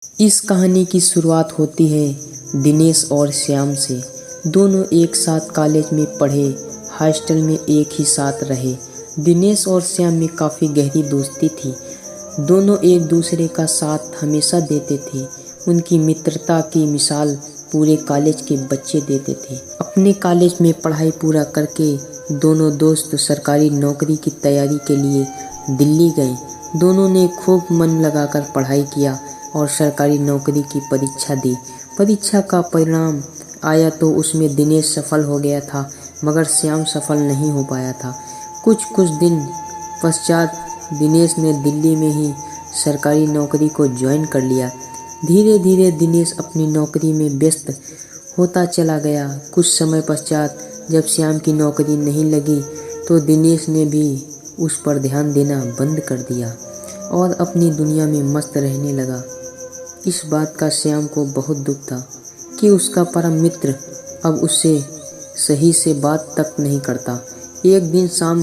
इस कहानी की शुरुआत होती है दिनेश और श्याम से। दोनों एक साथ कॉलेज में पढ़े, हॉस्टल में एक ही साथ रहे। दिनेश और श्याम में काफ़ी गहरी दोस्ती थी। दोनों एक दूसरे का साथ हमेशा देते थे। उनकी मित्रता की मिसाल पूरे कॉलेज के बच्चे देते थे। अपने कॉलेज में पढ़ाई पूरा करके दोनों दोस्त सरकारी नौकरी की तैयारी के लिए दिल्ली गए। दोनों ने खूब मन लगाकर पढ़ाई किया और सरकारी नौकरी की परीक्षा दी। परीक्षा का परिणाम आया तो उसमें दिनेश सफल हो गया था, मगर श्याम सफल नहीं हो पाया था। कुछ दिन पश्चात दिनेश ने दिल्ली में ही सरकारी नौकरी को ज्वाइन कर लिया। धीरे धीरे दिनेश अपनी नौकरी में व्यस्त होता चला गया। कुछ समय पश्चात जब श्याम की नौकरी नहीं लगी तो दिनेश ने भी उस पर ध्यान देना बंद कर दिया और अपनी दुनिया में मस्त रहने लगा। इस बात का श्याम को बहुत दुख था कि उसका परम मित्र अब उससे सही से बात तक नहीं करता। एक दिन शाम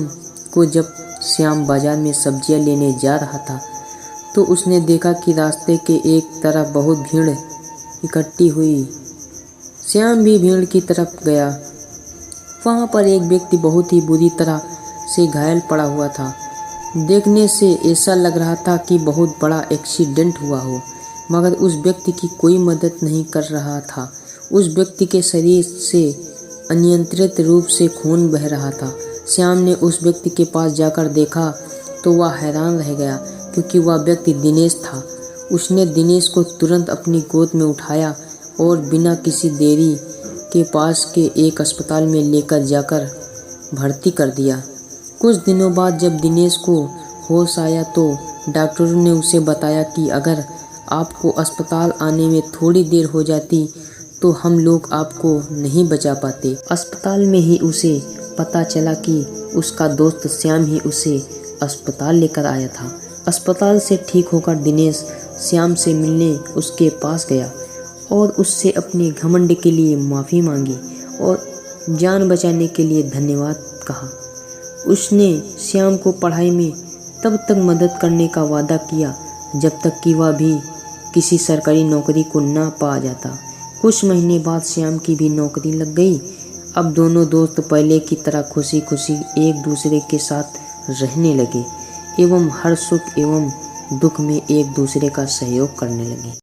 को जब श्याम बाजार में सब्जियां लेने जा रहा था तो उसने देखा कि रास्ते के एक तरफ बहुत भीड़ इकट्ठी हुई। श्याम भी भीड़ की तरफ गया। वहाँ पर एक व्यक्ति बहुत ही बुरी तरह से घायल पड़ा हुआ था। देखने से ऐसा लग रहा था कि बहुत बड़ा एक्सीडेंट हुआ हो, मगर उस व्यक्ति की कोई मदद नहीं कर रहा था। उस व्यक्ति के शरीर से अनियंत्रित रूप से खून बह रहा था। श्याम ने उस व्यक्ति के पास जाकर देखा तो वह हैरान रह गया, क्योंकि वह व्यक्ति दिनेश था। उसने दिनेश को तुरंत अपनी गोद में उठाया और बिना किसी देरी के पास के एक अस्पताल में लेकर जाकर भर्ती कर दिया। कुछ दिनों बाद जब दिनेश को होश आया तो डॉक्टरों ने उसे बताया कि अगर आपको अस्पताल आने में थोड़ी देर हो जाती तो हम लोग आपको नहीं बचा पाते। अस्पताल में ही उसे पता चला कि उसका दोस्त श्याम ही उसे अस्पताल लेकर आया था। अस्पताल से ठीक होकर दिनेश श्याम से मिलने उसके पास गया और उससे अपने घमंड के लिए माफ़ी मांगी और जान बचाने के लिए धन्यवाद कहा। उसने श्याम को पढ़ाई में तब तक मदद करने का वादा किया जब तक कि वह भी किसी सरकारी नौकरी को ना पा जाता। कुछ महीने बाद श्याम की भी नौकरी लग गई। अब दोनों दोस्त पहले की तरह खुशी खुशी एक दूसरे के साथ रहने लगे एवं हर सुख एवं दुख में एक दूसरे का सहयोग करने लगे।